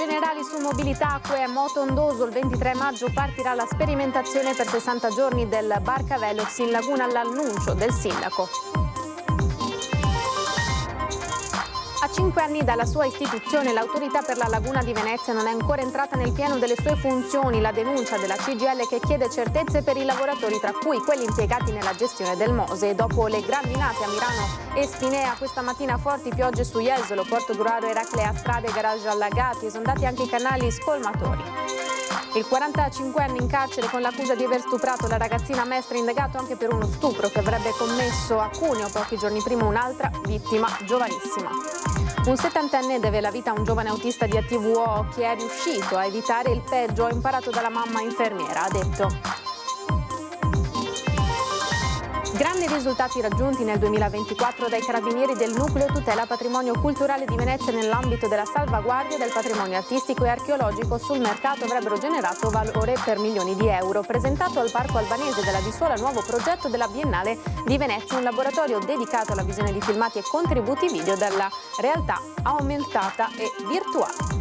generali su mobilità, acque e moto ondoso. Il 23 maggio partirà la sperimentazione per 60 giorni del Barcavelox in Laguna all'annuncio del sindaco. A 5 anni dalla sua istituzione, l'Autorità per la Laguna di Venezia non è ancora entrata nel pieno delle sue funzioni. La denuncia della CGIL che chiede certezze per i lavoratori, tra cui quelli impiegati nella gestione del Mose. Dopo le grandinate a Milano e Spinea, questa mattina forti piogge su Jesolo, Portogruaro, Eraclea, strade e garage allagati, esondati anche i canali scolmatori. Il 45enne in carcere con l'accusa di aver stuprato la ragazzina Mestre, indagato anche per uno stupro che avrebbe commesso a Cuneo pochi giorni prima un'altra vittima giovanissima. Un 70enne deve la vita a un giovane autista di ATVO che è riuscito a evitare il peggio. Ha imparato dalla mamma infermiera, ha detto. Grandi risultati raggiunti nel 2024 dai carabinieri del Nucleo Tutela Patrimonio Culturale di Venezia nell'ambito della salvaguardia del patrimonio artistico e archeologico. Sul mercato avrebbero generato valore per milioni di euro. Presentato al Parco Albanese della Visuola nuovo progetto della Biennale di Venezia, un laboratorio dedicato alla visione di filmati e contributi video della realtà aumentata e virtuale.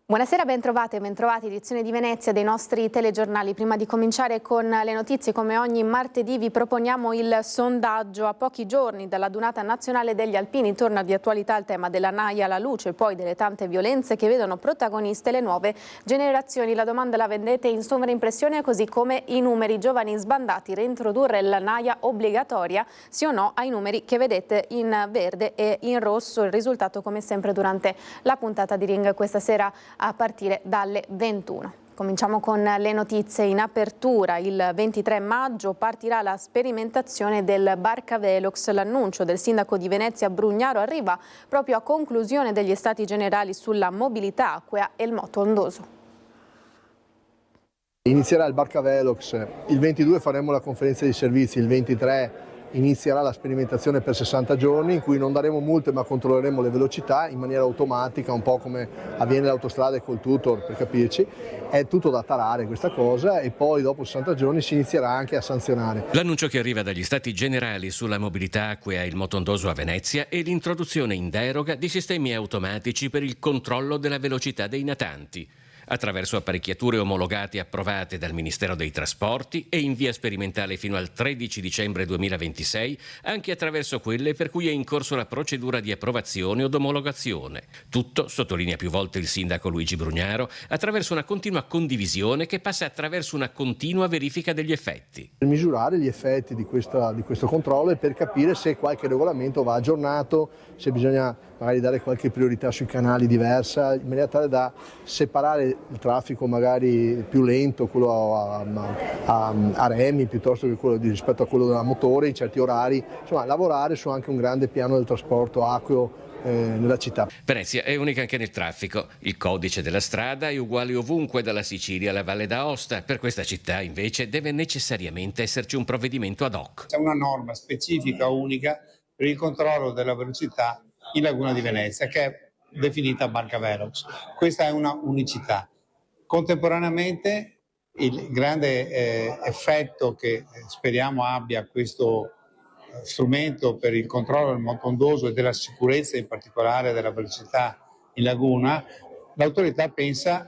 Buonasera, bentrovate e bentrovati, edizione di Venezia dei nostri telegiornali. Prima di cominciare con le notizie, come ogni martedì vi proponiamo il sondaggio. A pochi giorni dalla Dunata Nazionale degli Alpini torna di attualità il tema della naia alla luce e poi delle tante violenze che vedono protagoniste le nuove generazioni. La domanda la vendete in sovraimpressione, così come i numeri. Giovani sbandati, reintrodurre la naia obbligatoria, sì o no ai numeri che vedete in verde e in rosso. Il risultato come sempre durante la puntata di Ring questa sera a partire dalle 21. Cominciamo con le notizie. In apertura, il 23 maggio partirà la sperimentazione del Barcavelox. L'annuncio del sindaco di Venezia Brugnaro arriva proprio a conclusione degli stati generali sulla mobilità acquea e il moto ondoso. Inizierà il Barcavelox, il 22 faremo la conferenza di servizi, il 23 inizierà la sperimentazione per 60 giorni in cui non daremo multe ma controlleremo le velocità in maniera automatica, un po' come avviene l'autostrada col tutor, per capirci. È tutto da tarare questa cosa e poi dopo 60 giorni si inizierà anche a sanzionare. L'annuncio che arriva dagli stati generali sulla mobilità acquea e il moto ondoso a Venezia e l'introduzione in deroga di sistemi automatici per il controllo della velocità dei natanti, attraverso apparecchiature omologate e approvate dal Ministero dei Trasporti e in via sperimentale fino al 13 dicembre 2026, anche attraverso quelle per cui è in corso la procedura di approvazione o omologazione. Tutto, sottolinea più volte il sindaco Luigi Brugnaro, attraverso una continua condivisione che passa attraverso una continua verifica degli effetti. Per misurare gli effetti di questo controllo e per capire se qualche regolamento va aggiornato, se bisogna magari dare qualche priorità sui canali diversa, in maniera tale da separare il traffico magari più lento, quello a remi piuttosto che quello rispetto a quello a motore in certi orari, insomma lavorare su anche un grande piano del trasporto acqueo nella città. Venezia è unica anche nel traffico. Il codice della strada è uguale ovunque, dalla Sicilia alla Valle d'Aosta. Per questa città invece deve necessariamente esserci un provvedimento ad hoc. C'è una norma specifica unica per il controllo della velocità in Laguna di Venezia che è definita Barcavelox. Questa è una unicità. Contemporaneamente il grande effetto che speriamo abbia questo strumento per il controllo del moto ondoso e della sicurezza, in particolare della velocità in laguna, l'autorità pensa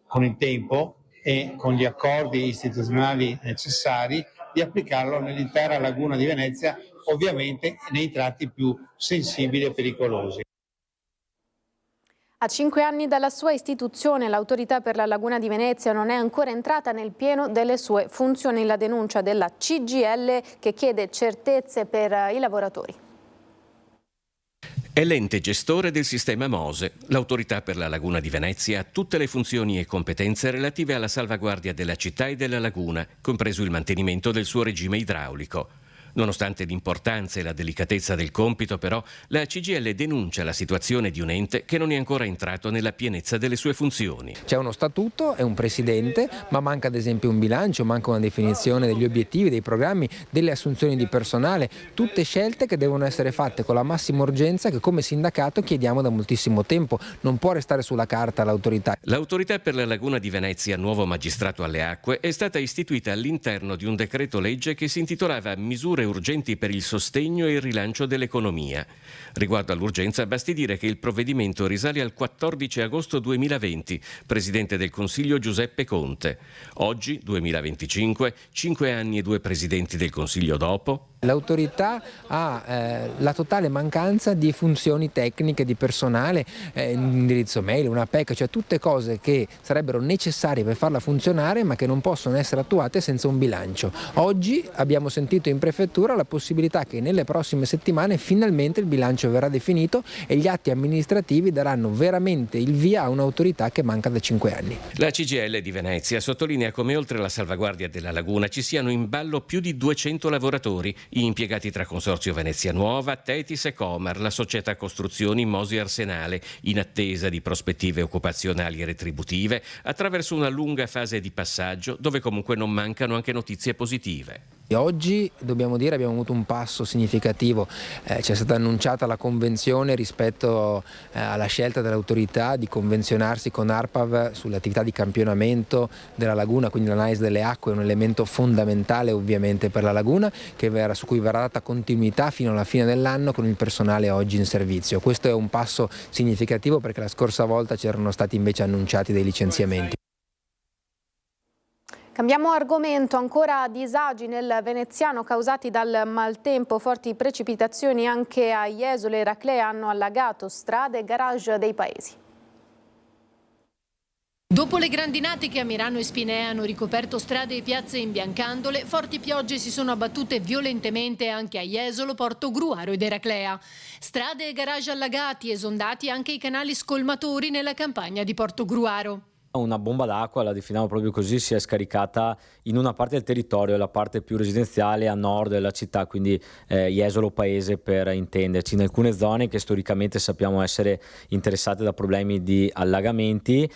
con il tempo e con gli accordi istituzionali necessari di applicarlo nell'intera Laguna di Venezia, ovviamente nei tratti più sensibili e pericolosi. A 5 anni dalla sua istituzione, l'Autorità per la Laguna di Venezia non è ancora entrata nel pieno delle sue funzioni. La denuncia della CGIL che chiede certezze per i lavoratori. È l'ente gestore del sistema Mose. L'Autorità per la Laguna di Venezia ha tutte le funzioni e competenze relative alla salvaguardia della città e della laguna, compreso il mantenimento del suo regime idraulico. Nonostante l'importanza e la delicatezza del compito, però, la CGIL denuncia la situazione di un ente che non è ancora entrato nella pienezza delle sue funzioni. C'è uno statuto e un presidente, ma manca ad esempio un bilancio, manca una definizione degli obiettivi, dei programmi, delle assunzioni di personale, tutte scelte che devono essere fatte con la massima urgenza che come sindacato chiediamo da moltissimo tempo. Non può restare sulla carta l'autorità. L'Autorità per la Laguna di Venezia, nuovo magistrato alle acque, è stata istituita all'interno di un decreto legge che si intitolava Misure urgenti per il sostegno e il rilancio dell'economia. Riguardo all'urgenza, basti dire che il provvedimento risale al 14 agosto 2020, Presidente del Consiglio Giuseppe Conte. Oggi, 2025, 5 anni e 2 Presidenti del Consiglio dopo. L'autorità ha la totale mancanza di funzioni tecniche, di personale, un indirizzo mail, una PEC, cioè tutte cose che sarebbero necessarie per farla funzionare ma che non possono essere attuate senza un bilancio. Oggi abbiamo sentito in prefettura la possibilità che nelle prossime settimane finalmente il bilancio verrà definito e gli atti amministrativi daranno veramente il via a un'autorità che manca da 5 anni. La CGIL di Venezia sottolinea come oltre alla salvaguardia della laguna ci siano in ballo più di 200 lavoratori impiegati tra Consorzio Venezia Nuova, Tetis e Comar, la società costruzioni Mosi Arsenale, in attesa di prospettive occupazionali e retributive attraverso una lunga fase di passaggio dove comunque non mancano anche notizie positive. Oggi dobbiamo dire abbiamo avuto un passo significativo, c'è stata annunciata la convenzione rispetto alla scelta dell'autorità di convenzionarsi con ARPAV sull'attività di campionamento della laguna, quindi l'analisi delle acque è un elemento fondamentale ovviamente per la laguna su cui verrà data continuità fino alla fine dell'anno con il personale oggi in servizio. Questo è un passo significativo perché la scorsa volta c'erano stati invece annunciati dei licenziamenti. Cambiamo argomento, ancora disagi nel veneziano causati dal maltempo, forti precipitazioni anche a Jesolo e Eraclea hanno allagato strade e garage dei paesi. Dopo le grandinate che a Mirano e Spinea hanno ricoperto strade e piazze imbiancandole, forti piogge si sono abbattute violentemente anche a Jesolo, Portogruaro ed Eraclea. Strade e garage allagati, esondati anche i canali scolmatori nella campagna di Portogruaro. Una bomba d'acqua, la definiamo proprio così, si è scaricata in una parte del territorio, la parte più residenziale a nord della città, quindi Jesolo paese per intenderci, in alcune zone che storicamente sappiamo essere interessate da problemi di allagamenti.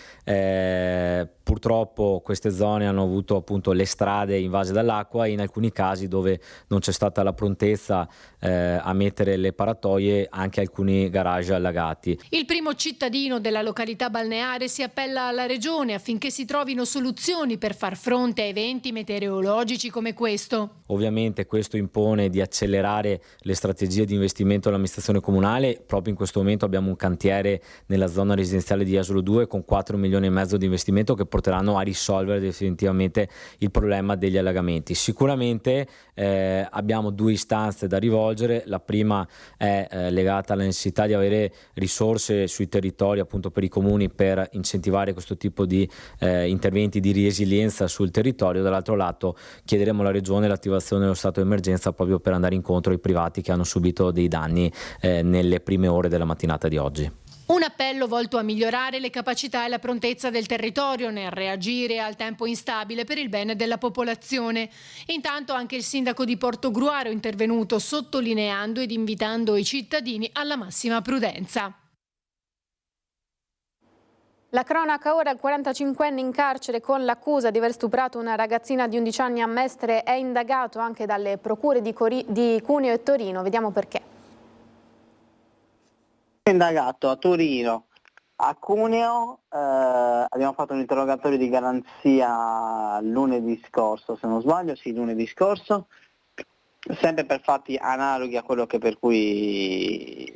Purtroppo queste zone hanno avuto appunto le strade invase dall'acqua e in alcuni casi dove non c'è stata la prontezza a mettere le paratoie, anche alcuni garage allagati. Il primo cittadino della località balneare si appella alla regione affinché si trovino soluzioni per far fronte a eventi meteorologici come questo. Ovviamente questo impone di accelerare le strategie di investimento dell'amministrazione comunale. Proprio in questo momento abbiamo un cantiere nella zona residenziale di Jesolo 2 con 4,5 milioni di investimento che porteranno a risolvere definitivamente il problema degli allagamenti. Sicuramente abbiamo 2 istanze da rivolgere. La prima è legata alla necessità di avere risorse sui territori appunto per i comuni per incentivare questo tipo di interventi di resilienza sul territorio. Dall'altro lato chiederemo alla regione l'attivazione dello stato di emergenza proprio per andare incontro ai privati che hanno subito dei danni nelle prime ore della mattinata di oggi. Un appello volto a migliorare le capacità e la prontezza del territorio nel reagire al tempo instabile per il bene della popolazione. Intanto anche il sindaco di Portogruaro è intervenuto sottolineando ed invitando i cittadini alla massima prudenza. La cronaca ora, il 45enne in carcere con l'accusa di aver stuprato una ragazzina di 11 anni a Mestre è indagato anche dalle procure di Cuneo e Torino. Vediamo perché. Indagato a Torino, a Cuneo, abbiamo fatto un interrogatorio di garanzia lunedì scorso, se non sbaglio, sì, lunedì scorso, sempre per fatti analoghi a quello che per cui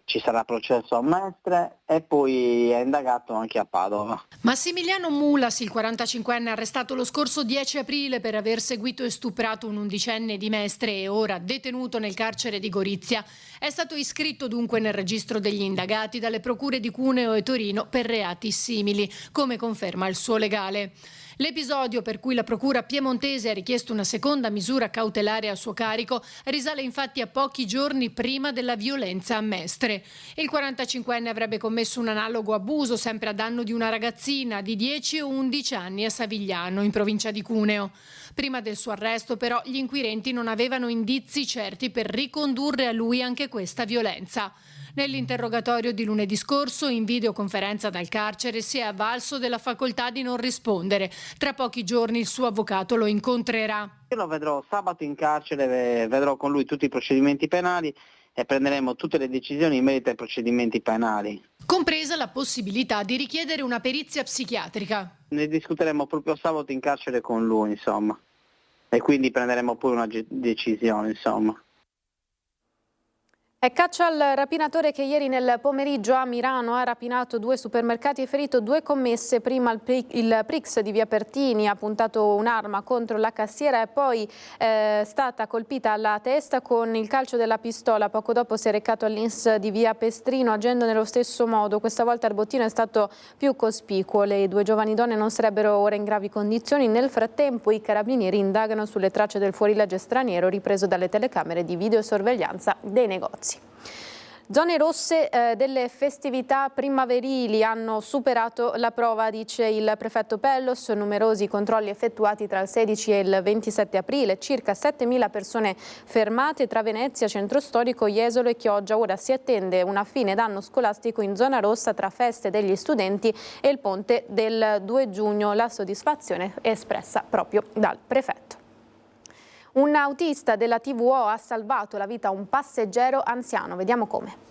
ci sarà processo a Mestre, e poi è indagato anche a Padova. Massimiliano Mulas, il 45enne arrestato lo scorso 10 aprile per aver seguito e stuprato un 11enne di Mestre e ora detenuto nel carcere di Gorizia, è stato iscritto dunque nel registro degli indagati dalle procure di Cuneo e Torino per reati simili, come conferma il suo legale. L'episodio per cui la procura piemontese ha richiesto una seconda misura cautelare a suo carico risale infatti a pochi giorni prima della violenza a Mestre. Il 45enne avrebbe commesso un analogo abuso sempre a danno di una ragazzina di 10 o 11 anni a Savigliano, in provincia di Cuneo. Prima del suo arresto però gli inquirenti non avevano indizi certi per ricondurre a lui anche questa violenza. Nell'interrogatorio di lunedì scorso, in videoconferenza dal carcere, si è avvalso della facoltà di non rispondere. Tra pochi giorni il suo avvocato lo incontrerà. Io lo vedrò sabato in carcere, vedrò con lui tutti i procedimenti penali e prenderemo tutte le decisioni in merito ai procedimenti penali. Compresa la possibilità di richiedere una perizia psichiatrica. Ne discuteremo proprio sabato in carcere con lui, insomma. e quindi prenderemo pure una decisione, insomma. E caccia al rapinatore che ieri nel pomeriggio a Milano ha rapinato 2 supermercati e ferito 2 commesse. Prima il Prix di Via Pertini ha puntato un'arma contro la cassiera e poi è stata colpita alla testa con il calcio della pistola. Poco dopo si è recato all'Ins di Via Pestrino agendo nello stesso modo. Questa volta il bottino è stato più cospicuo. Le 2 giovani donne non sarebbero ora in gravi condizioni. Nel frattempo i carabinieri indagano sulle tracce del fuorilegge straniero ripreso dalle telecamere di videosorveglianza dei negozi. Zone rosse delle festività primaverili hanno superato la prova, dice il prefetto Pellos. Numerosi controlli effettuati tra il 16 e il 27 aprile, circa 7.000 persone fermate tra Venezia, Centro Storico, Jesolo e Chioggia. Ora si attende una fine d'anno scolastico in zona rossa tra feste degli studenti e il ponte del 2 giugno. La soddisfazione è espressa proprio dal prefetto. Un autista della TVO ha salvato la vita a un passeggero anziano. Vediamo come.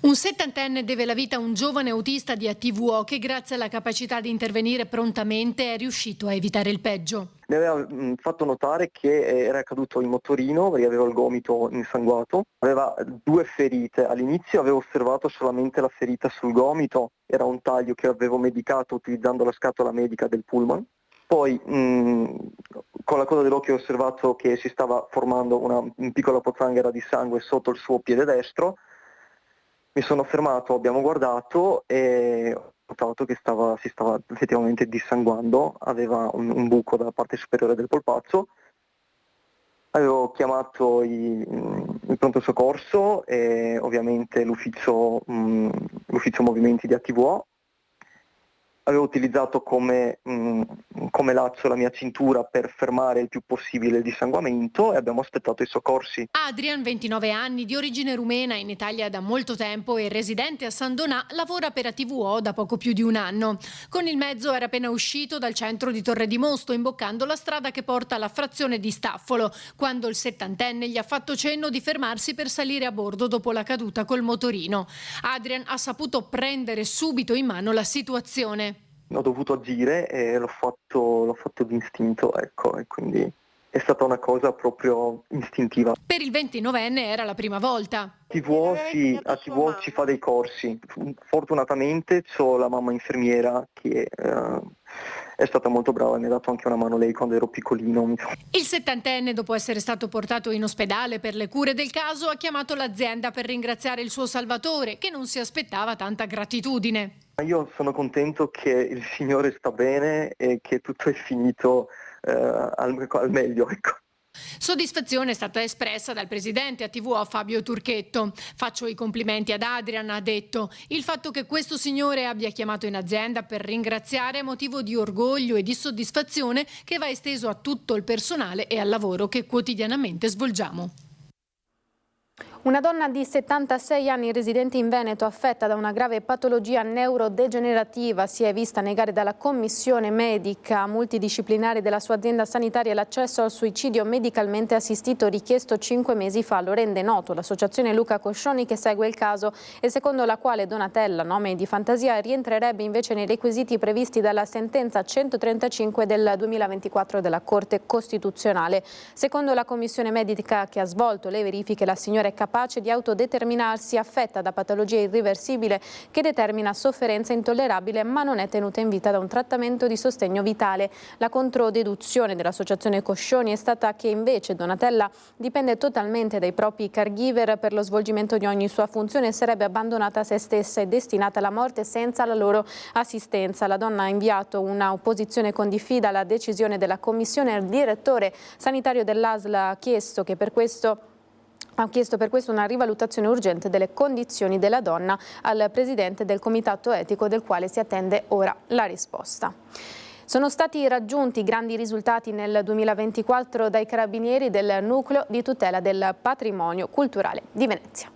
Un 70enne deve la vita a un giovane autista di ATVO che grazie alla capacità di intervenire prontamente è riuscito a evitare il peggio. Mi aveva fatto notare che era caduto in motorino perché aveva il gomito insanguato, aveva 2 ferite. All'inizio avevo osservato solamente la ferita sul gomito, era un taglio che avevo medicato utilizzando la scatola medica del pullman. Poi con la coda dell'occhio ho osservato che si stava formando una piccola pozzanghera di sangue sotto il suo piede destro. Mi sono fermato, abbiamo guardato e ho notato che si stava effettivamente dissanguando, aveva un buco dalla parte superiore del polpaccio. Avevo chiamato il pronto soccorso e ovviamente l'ufficio movimenti di ATVO. Avevo utilizzato come laccio la mia cintura per fermare il più possibile il dissanguamento e abbiamo aspettato i soccorsi. Adrian, 29 anni, di origine rumena, in Italia da molto tempo e residente a San Donà, lavora per ATVO da poco più di un anno. Con il mezzo era appena uscito dal centro di Torre di Mosto, imboccando la strada che porta alla frazione di Staffolo, quando il 70enne gli ha fatto cenno di fermarsi per salire a bordo dopo la caduta col motorino. Adrian ha saputo prendere subito in mano la situazione. Ho dovuto agire e l'ho fatto d'istinto, ecco, e quindi è stata una cosa proprio istintiva. Per il 29enne era la prima volta. ATVO ci fa dei corsi. Fortunatamente c'ho la mamma infermiera che è stata molto brava e mi ha dato anche una mano lei quando ero piccolino. Il 70enne, dopo essere stato portato in ospedale per le cure del caso, ha chiamato l'azienda per ringraziare il suo salvatore, che non si aspettava tanta gratitudine. Io sono contento che il Signore sta bene e che tutto è finito al meglio, ecco. Soddisfazione è stata espressa dal presidente ATVO Fabio Turchetto. Faccio i complimenti ad Adrian, ha detto. Il fatto che questo signore abbia chiamato in azienda per ringraziare è motivo di orgoglio e di soddisfazione che va esteso a tutto il personale e al lavoro che quotidianamente svolgiamo. Una donna di 76 anni residente in Veneto affetta da una grave patologia neurodegenerativa si è vista negare dalla commissione medica multidisciplinare della sua azienda sanitaria l'accesso al suicidio medicalmente assistito richiesto 5 mesi fa. Lo rende noto l'associazione Luca Coscioni che segue il caso e secondo la quale Donatella, nome di fantasia, rientrerebbe invece nei requisiti previsti dalla sentenza 135 del 2024 della Corte Costituzionale. Secondo la commissione medica che ha svolto le verifiche, la signora è capace di autodeterminarsi, affetta da patologia irriversibile che determina sofferenza intollerabile ma non è tenuta in vita da un trattamento di sostegno vitale. La controdeduzione dell'associazione Coscioni è stata che invece Donatella dipende totalmente dai propri caregiver per lo svolgimento di ogni sua funzione e sarebbe abbandonata a se stessa e destinata alla morte senza la loro assistenza. La donna ha inviato una opposizione con diffida alla decisione della commissione. Il direttore sanitario dell'ASL ha chiesto per questo una rivalutazione urgente delle condizioni della donna al presidente del comitato etico, del quale si attende ora la risposta. Sono stati raggiunti grandi risultati nel 2024 dai carabinieri del Nucleo di tutela del patrimonio culturale di Venezia.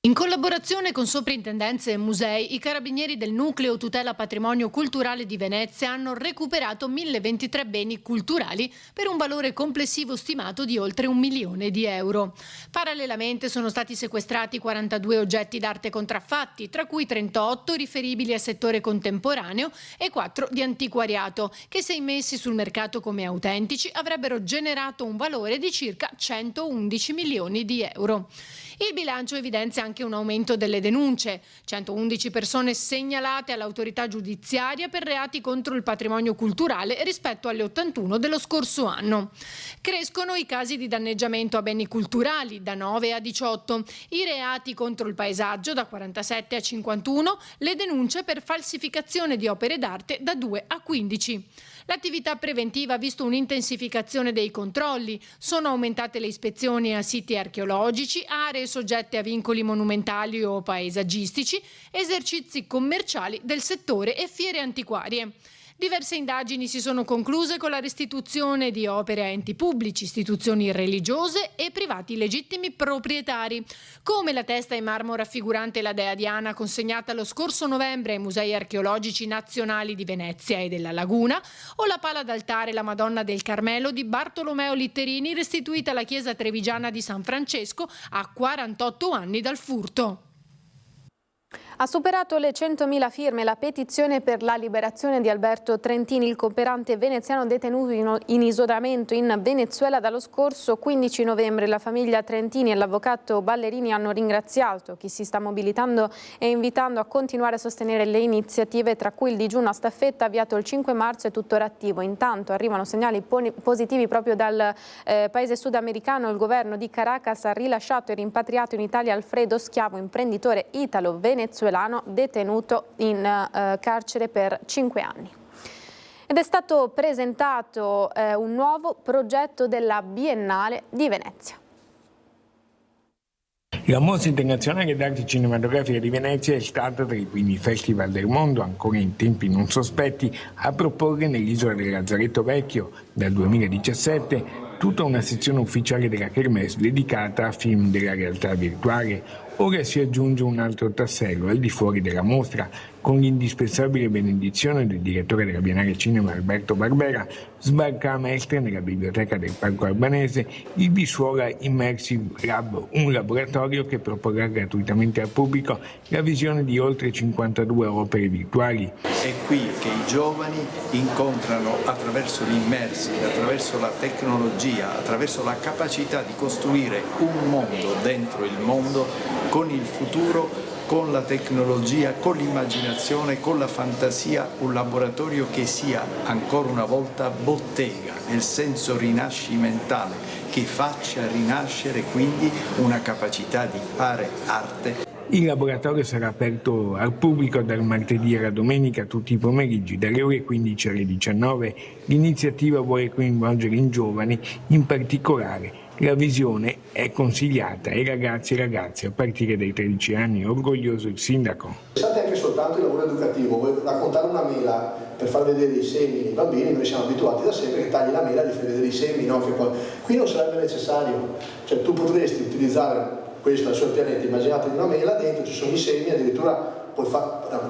In collaborazione con soprintendenze e musei, i carabinieri del Nucleo Tutela Patrimonio Culturale di Venezia hanno recuperato 1023 beni culturali per un valore complessivo stimato di oltre 1 milione di euro. Parallelamente sono stati sequestrati 42 oggetti d'arte contraffatti, tra cui 38 riferibili al settore contemporaneo e 4 di antiquariato, che se immessi sul mercato come autentici avrebbero generato un valore di circa 111 milioni di euro. Il bilancio evidenzia anche un aumento delle denunce, 111 persone segnalate all'autorità giudiziaria per reati contro il patrimonio culturale rispetto alle 81 dello scorso anno. Crescono i casi di danneggiamento a beni culturali da 9 a 18, i reati contro il paesaggio da 47 a 51, le denunce per falsificazione di opere d'arte da 2 a 15. L'attività preventiva ha visto un'intensificazione dei controlli, sono aumentate le ispezioni a siti archeologici, aree soggette a vincoli monumentali o paesaggistici, esercizi commerciali del settore e fiere antiquarie. Diverse indagini si sono concluse con la restituzione di opere a enti pubblici, istituzioni religiose e privati legittimi proprietari, come la testa in marmo raffigurante la dea Diana consegnata lo scorso novembre ai Musei Archeologici Nazionali di Venezia e della Laguna, o la pala d'altare La Madonna del Carmelo di Bartolomeo Litterini restituita alla chiesa trevigiana di San Francesco a 48 anni dal furto. Ha superato le 100.000 firme la petizione per la liberazione di Alberto Trentini, il cooperante veneziano detenuto in isolamento in Venezuela dallo scorso 15 novembre. La famiglia Trentini e l'avvocato Ballerini hanno ringraziato chi si sta mobilitando e invitando a continuare a sostenere le iniziative, tra cui il digiuno a staffetta avviato il 5 marzo è tuttora attivo. Intanto arrivano segnali positivi proprio dal paese sudamericano. Il governo di Caracas ha rilasciato e rimpatriato in Italia Alfredo Schiavo, imprenditore italo-venezuelano detenuto in carcere per 5 anni. Ed è stato presentato un nuovo progetto della Biennale di Venezia. La Mostra Internazionale d'Arte Cinematografica di Venezia è stata tra i primi festival del mondo, ancora in tempi non sospetti, a proporre nell'isola del Lazzaretto Vecchio, dal 2017, tutta una sezione ufficiale della Kermesse dedicata a film della realtà virtuale. Ora si aggiunge un altro tassello al di fuori della mostra, con l'indispensabile benedizione del direttore della Biennale Cinema Alberto Barbera, sbarca a Mestre nella biblioteca del Parco Albanese il Visuola Immersive Lab, un laboratorio che proporrà gratuitamente al pubblico la visione di oltre 52 opere virtuali. È qui che i giovani incontrano attraverso l'immersive, attraverso la tecnologia, attraverso la capacità di costruire un mondo dentro il mondo, con il futuro, con la tecnologia, con l'immaginazione, con la fantasia, un laboratorio che sia ancora una volta bottega, nel senso rinascimentale, che faccia rinascere quindi una capacità di fare arte. Il laboratorio sarà aperto al pubblico dal martedì alla domenica tutti i pomeriggi, dalle ore 15 alle 19. L'iniziativa vuole coinvolgere i giovani, in particolare la visione è consigliata ai ragazzi e ragazze a partire dai 13 anni, orgoglioso il sindaco. Pensate anche soltanto il lavoro educativo, vuoi raccontare una mela per far vedere i semi ai bambini, noi siamo abituati da sempre che tagli la mela e gli fai vedere i semi, no? Che poi, qui non sarebbe necessario, cioè tu potresti utilizzare questo al suo pianeta, immaginate una mela, dentro ci sono i semi, addirittura poi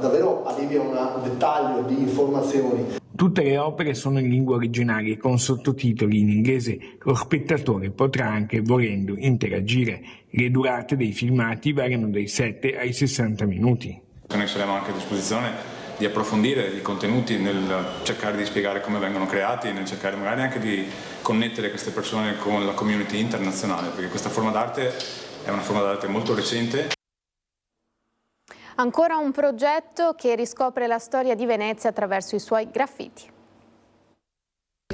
davvero arrivi a un dettaglio di informazioni. Tutte le opere sono in lingua originale con sottotitoli in inglese. Lo spettatore potrà anche, volendo, interagire. Le durate dei filmati variano dai 7 ai 60 minuti. Noi saremo anche a disposizione di approfondire i contenuti, nel cercare di spiegare come vengono creati, nel cercare magari anche di connettere queste persone con la community internazionale, perché questa forma d'arte è una forma d'arte molto recente. Ancora un progetto che riscopre la storia di Venezia attraverso i suoi graffiti.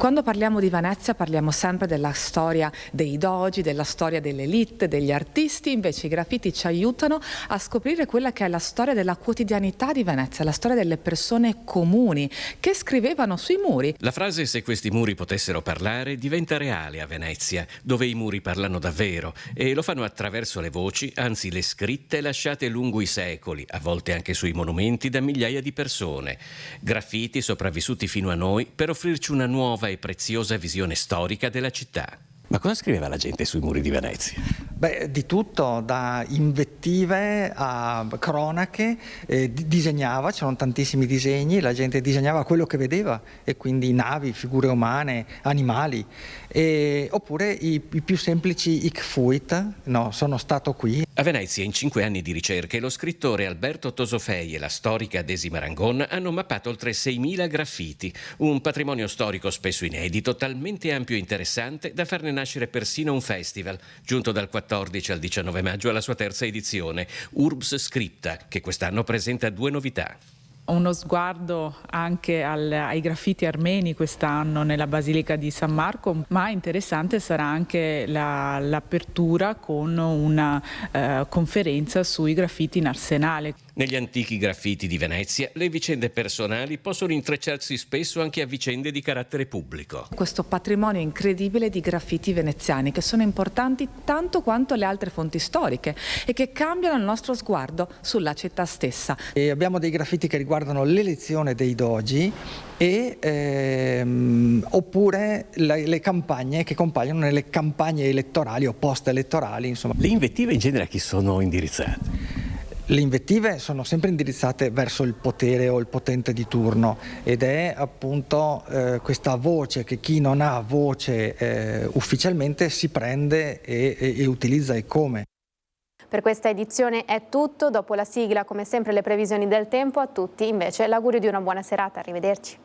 Quando parliamo di Venezia parliamo sempre della storia dei dogi, della storia dell'elite, degli artisti, invece i graffiti ci aiutano a scoprire quella che è la storia della quotidianità di Venezia, la storia delle persone comuni che scrivevano sui muri. La frase "se questi muri potessero parlare" diventa reale a Venezia, dove i muri parlano davvero e lo fanno attraverso le voci, anzi le scritte lasciate lungo i secoli, a volte anche sui monumenti, da migliaia di persone. Graffiti sopravvissuti fino a noi per offrirci una nuova e preziosa visione storica della città. Ma cosa scriveva la gente sui muri di Venezia? Beh, di tutto, da invettive a cronache, disegnava, c'erano tantissimi disegni, la gente disegnava quello che vedeva, e quindi navi, figure umane, animali, oppure i più semplici hic fuit, no, sono stato qui. A Venezia, in 5 anni di ricerche, lo scrittore Alberto Tosofei e la storica Desi Marangon hanno mappato oltre 6.000 graffiti, un patrimonio storico spesso inedito, talmente ampio e interessante da farne nascere persino un festival, giunto dal 14 al 19 maggio alla sua terza edizione, Urbs Scripta, che quest'anno presenta 2 novità. Uno sguardo anche ai graffiti armeni quest'anno nella Basilica di San Marco, ma interessante sarà anche l'apertura con una conferenza sui graffiti in arsenale. Negli antichi graffiti di Venezia, le vicende personali possono intrecciarsi spesso anche a vicende di carattere pubblico. Questo patrimonio incredibile di graffiti veneziani che sono importanti tanto quanto le altre fonti storiche e che cambiano il nostro sguardo sulla città stessa. E abbiamo dei graffiti che riguardano l'elezione dei dogi oppure le campagne che compaiono nelle campagne elettorali o post-elettorali. Insomma. Le invettive in genere a chi sono indirizzate? Le invettive sono sempre indirizzate verso il potere o il potente di turno, ed è appunto questa voce che chi non ha voce ufficialmente si prende e utilizza, e come. Per questa edizione è tutto, dopo la sigla come sempre le previsioni del tempo. A tutti invece l'augurio di una buona serata, arrivederci.